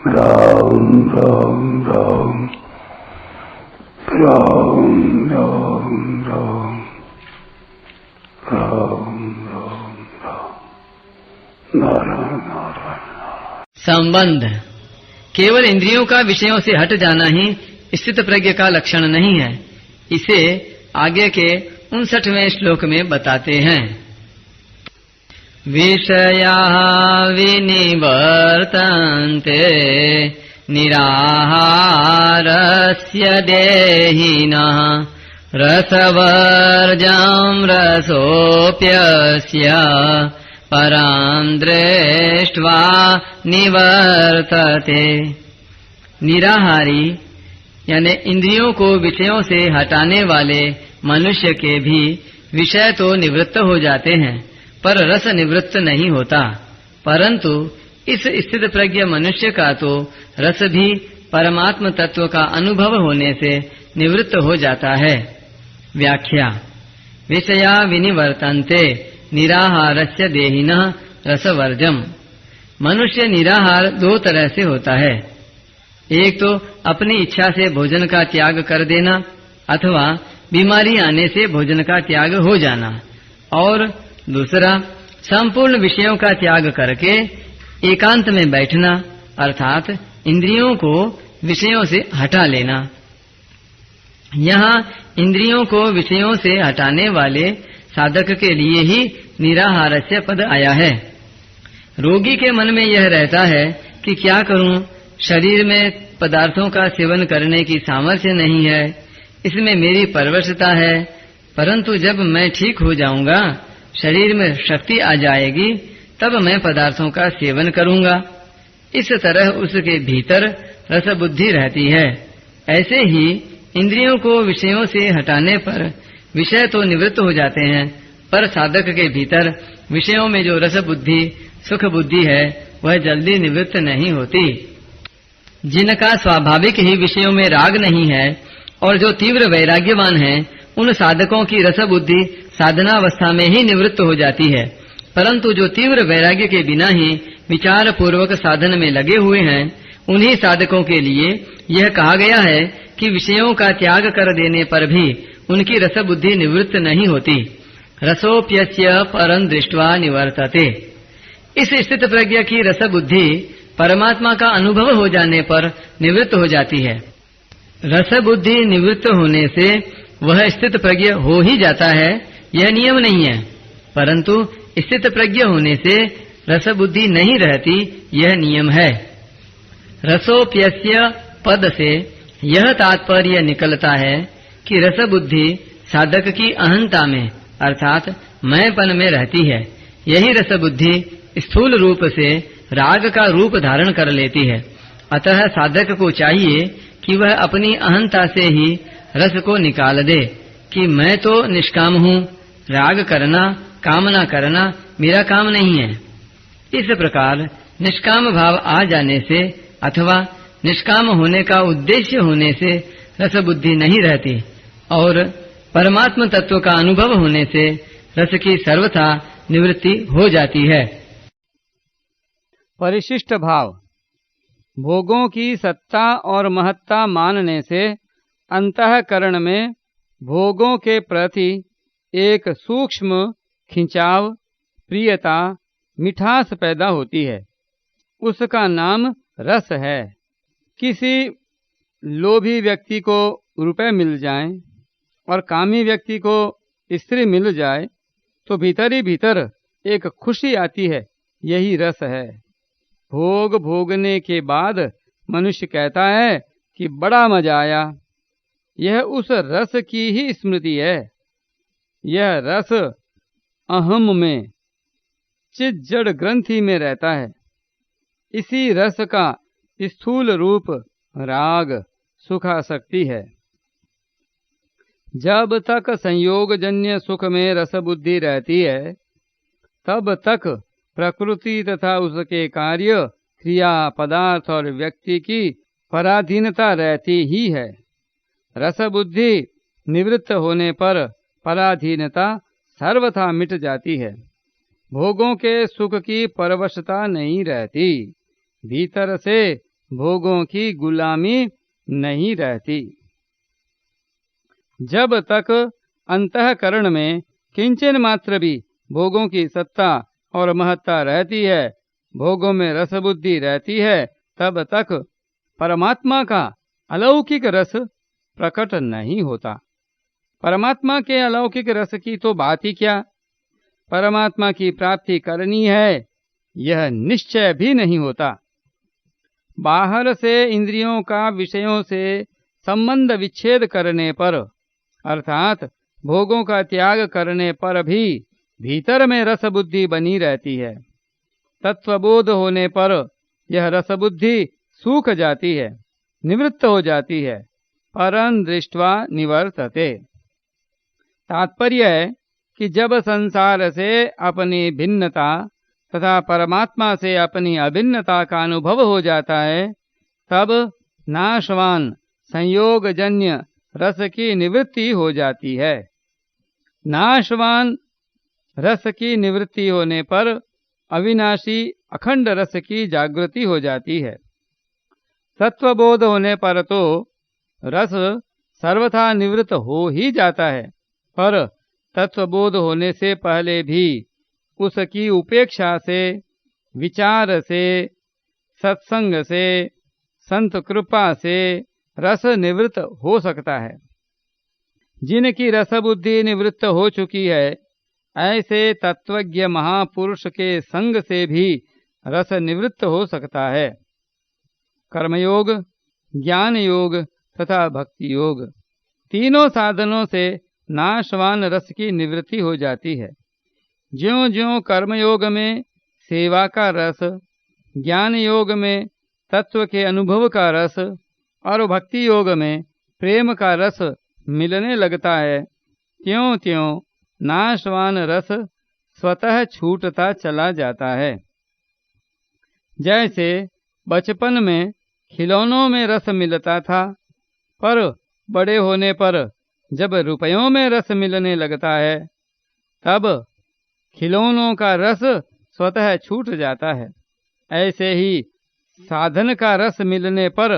राम राम राम राम राम राम राम राम राम नारायण नारायण। संबंध केवल इंद्रियों का विषयों से हट जाना ही स्थित प्रज्ञ का लक्षण नहीं है। इसे आगे के 59वें श्लोक में बताते हैं। विषया विनिवर्तन्ते निराहारस्य देहिनः रसवर्जं रसोऽप्यस्य परां दृष्ट्वा निवर्तते। निराहारी यानी इंद्रियों को विषयों से हटाने वाले मनुष्य के भी विषय तो निवृत्त हो जाते हैं, पर रस निवृत्त नहीं होता। परंतु इस स्थित प्रज्ञ मनुष्य का तो रस भी परमात्म तत्व का अनुभव होने से निवृत्त हो जाता है। व्याख्या विषया विनिवर्तन्ते निराहारस्य देहिनः रसवर्जम। मनुष्य निराहार दो तरह से होता है। एक तो अपनी इच्छा से भोजन का त्याग कर देना अथवा बीमारी आने से भोजन का त्याग हो जाना, और दूसरा संपूर्ण विषयों का त्याग करके एकांत में बैठना अर्थात इंद्रियों को विषयों से हटा लेना। यहाँ इंद्रियों को विषयों से हटाने वाले साधक के लिए ही निराहारस्य पद आया है। रोगी के मन में यह रहता है कि क्या करूं, शरीर में पदार्थों का सेवन करने की सामर्थ्य नहीं है, इसमें मेरी परवशता है, परंतु जब मैं ठीक हो जाऊंगा, शरीर में शक्ति आ जाएगी, तब मैं पदार्थों का सेवन करूंगा। इस तरह उसके भीतर रस बुद्धि रहती है। ऐसे ही इंद्रियों को विषयों से हटाने पर विषय तो निवृत्त हो जाते हैं, पर साधक के भीतर विषयों में जो रस बुद्धि सुख बुद्धि है वह जल्दी निवृत्त नहीं होती। जिनका स्वाभाविक ही विषयों में राग नहीं है और जो तीव्र वैराग्यवान हैं, उन साधकों की रस बुद्धि साधनावस्था में ही निवृत्त हो जाती है। परंतु जो तीव्र वैराग्य के बिना ही विचार पूर्वक साधन में लगे हुए हैं, उन्हीं साधकों के लिए यह कहा गया है कि विषयों का त्याग कर देने पर भी उनकी रस बुद्धि निवृत्त नहीं होती। रसोप्यस्य परं दृष्ट्वा निवर्तते। इस स्थित प्रज्ञा की रस बुद्धि परमात्मा का अनुभव हो जाने पर निवृत्त हो जाती है। रस बुद्धि निवृत्त होने से वह स्थित प्रज्ञ हो ही जाता है, यह नियम नहीं है, परंतु स्थित प्रज्ञ होने से रस बुद्धि नहीं रहती, यह नियम है। रसोप्यस्य पद से यह तात्पर्य निकलता है कि रस बुद्धि साधक की अहंता में अर्थात मैंपन में रहती है। यही रस बुद्धि स्थूल रूप से राग का रूप धारण कर लेती है। अतः साधक को चाहिए कि वह अपनी अहंता से ही रस को निकाल दे कि मैं तो निष्काम हूँ, राग करना कामना करना मेरा काम नहीं है। इस प्रकार निष्काम भाव आ जाने से अथवा निष्काम होने का उद्देश्य होने से रस बुद्धि नहीं रहती, और परमात्म तत्व का अनुभव होने से रस की सर्वथा निवृत्ति हो जाती है। परिशिष्ट भाव भोगों की सत्ता और महत्ता मानने से अंतःकरण में भोगों के प्रति एक सूक्ष्म खिंचाव, प्रियता, मिठास पैदा होती है। उसका नाम रस है। किसी लोभी व्यक्ति को रुपए मिल जाएं और कामी व्यक्ति को स्त्री मिल जाए तो भीतर ही भीतर एक खुशी आती है, यही रस है। भोग भोगने के बाद मनुष्य कहता है कि बड़ा मजा आया, यह उस रस की ही स्मृति है। यह रस अहम में चित जड़ ग्रंथि में रहता है। इसी रस का स्थूल रूप राग सुखासक्ति है। जब तक संयोगजन्य सुख में रस बुद्धि रहती है, तब तक प्रकृति तथा उसके कार्य, क्रिया, पदार्थ और व्यक्ति की पराधीनता रहती ही है। रस बुद्धि निवृत्त होने पर पराधीनता सर्वथा मिट जाती है। भोगों के सुख की परवशता नहीं रहती। भीतर से भोगों की गुलामी नहीं रहती। जब तक अंतःकरण में किंचन मात्र भी भोगों की सत्ता और महत्ता रहती है, भोगों में रस बुद्धि रहती है, तब तक परमात्मा का अलौकिक रस प्रकट नहीं होता। परमात्मा के अलौकिक रस की तो बात ही क्या, परमात्मा की प्राप्ति करनी है यह निश्चय भी नहीं होता। बाहर से इंद्रियों का विषयों से संबंध विच्छेद करने पर, अर्थात भोगों का त्याग करने पर भी भीतर में रस बुद्धि बनी रहती है। तत्वबोध होने पर यह रस बुद्धि सूख जाती है, निवृत्त हो जाती है। परं दृष्ट्वा निवर्तते। तात्पर्य है कि जब संसार से अपनी भिन्नता तथा परमात्मा से अपनी अभिन्नता का अनुभव हो जाता है, तब नाशवान संयोगजन्य रस की निवृत्ति हो जाती है। नाशवान रस की निवृत्ति होने पर अविनाशी अखंड रस की जागृति हो जाती है। तत्वबोध होने पर तो रस सर्वथा निवृत्त हो ही जाता है, पर तत्वबोध होने से पहले भी उसकी उपेक्षा से, विचार से, सत्संग से, संत कृपा से रस निवृत्त हो सकता है। जिनकी रस बुद्धि निवृत्त हो चुकी है, ऐसे तत्वज्ञ महापुरुष के संग से भी रस निवृत्त हो सकता है। कर्मयोग, ज्ञान योग तथा भक्ति योग, तीनों साधनों से नाशवान रस की निवृत्ति हो जाती है। ज्यों ज्यों कर्मयोग में सेवा का रस, ज्ञान योग में तत्व के अनुभव का रस और भक्ति योग में प्रेम का रस मिलने लगता है, त्यों त्यों नाशवान रस स्वतः छूटता चला जाता है। जैसे बचपन में खिलौनों में रस मिलता था, पर बड़े होने पर जब रुपयों में रस मिलने लगता है, तब खिलौनों का रस स्वतः छूट जाता है। ऐसे ही साधन का रस मिलने पर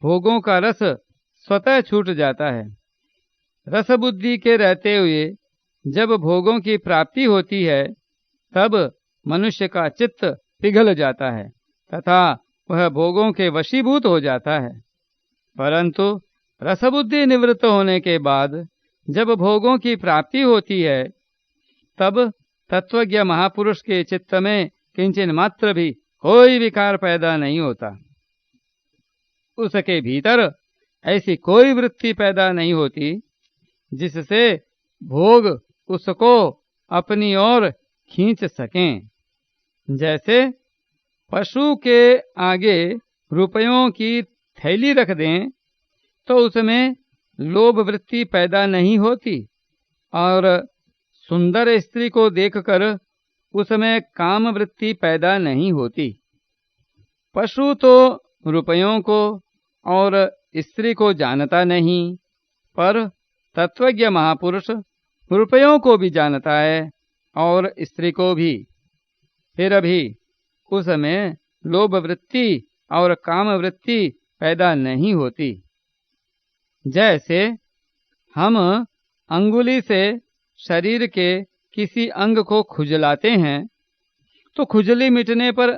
भोगों का रस स्वतः छूट जाता है। रस बुद्धि के रहते हुए जब भोगों की प्राप्ति होती है, तब मनुष्य का चित्त पिघल जाता है तथा वह भोगों के वशीभूत हो जाता है। परंतु रसबुद्धि निवृत्त होने के बाद जब भोगों की प्राप्ति होती है, तब तत्वज्ञ महापुरुष के चित्त में किंचन मात्र भी कोई विकार पैदा नहीं होता। उसके भीतर ऐसी कोई वृत्ति पैदा नहीं होती जिससे भोग उसको अपनी ओर खींच सकें। जैसे पशु के आगे रुपयों की थैली रख दें तो उसमें लोभ वृत्ति पैदा नहीं होती, और सुंदर स्त्री को देखकर उसमें काम वृत्ति पैदा नहीं होती। पशु तो रुपयों को और स्त्री को जानता नहीं, पर तत्वज्ञ महापुरुष रुपयों को भी जानता है और स्त्री को भी। फिर भी उसमें लोभ वृत्ति और काम वृत्ति पैदा नहीं होती। जैसे हम अंगुली से शरीर के किसी अंग को खुजलाते हैं तो खुजली मिटने पर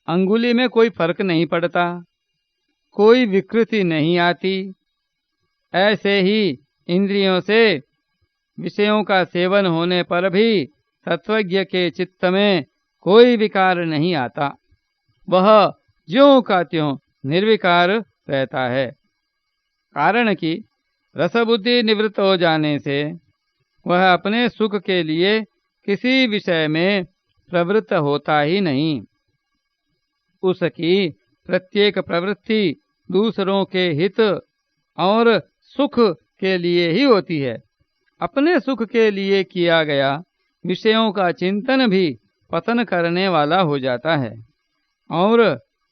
अंगुली में कोई फर्क नहीं पड़ता, कोई विकृति नहीं आती। ऐसे ही इंद्रियों से विषयों का सेवन होने पर भी तत्वज्ञ के चित्त में कोई विकार नहीं आता, वह ज्यों का त्यों निर्विकार रहता है। कारण कि रसबुद्धि निवृत्त हो जाने से वह अपने सुख के लिए किसी विषय में प्रवृत्त होता ही नहीं। उसकी प्रत्येक प्रवृत्ति दूसरों के हित और सुख के लिए ही होती है। अपने सुख के लिए किया गया विषयों का चिंतन भी पतन करने वाला हो जाता है, और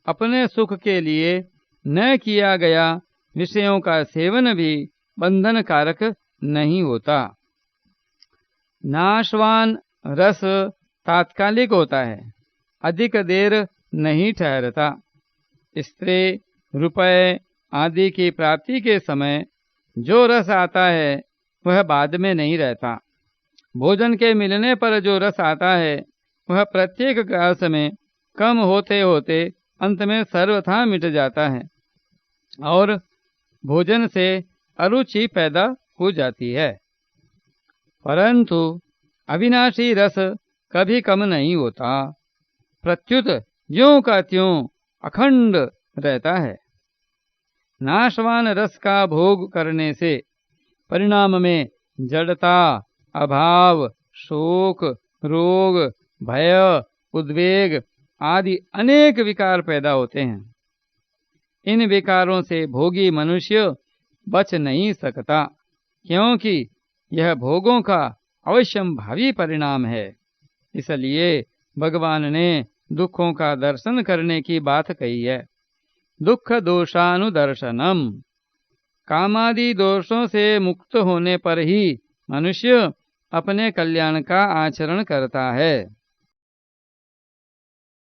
अपने सुख के लिए न किया गया विषयों का सेवन भी बंधन कारक नहीं होता। नाशवान रस तात्कालिक होता है, अधिक देर नहीं ठहरता। स्त्री, रुपये आदि की प्राप्ति के समय जो रस आता है वह बाद में नहीं रहता। भोजन के मिलने पर जो रस आता है वह प्रत्येक ग्रास में कम होते होते अंत में सर्वथा मिट जाता है और भोजन से अरुचि पैदा हो जाती है। परंतु अविनाशी रस कभी कम नहीं होता, प्रत्युत ज्यों का त्यों अखंड रहता है। नाशवान रस का भोग करने से परिणाम में जड़ता, अभाव, शोक, रोग, भय, उद्वेग आदि अनेक विकार पैदा होते हैं। इन विकारों से भोगी मनुष्य बच नहीं सकता, क्योंकि यह भोगों का अवश्यंभावी परिणाम है। इसलिए भगवान ने दुखों का दर्शन करने की बात कही है। दुख दोषानुदर्शनम, कामादि दोषों से मुक्त होने पर ही मनुष्य अपने कल्याण का आचरण करता है।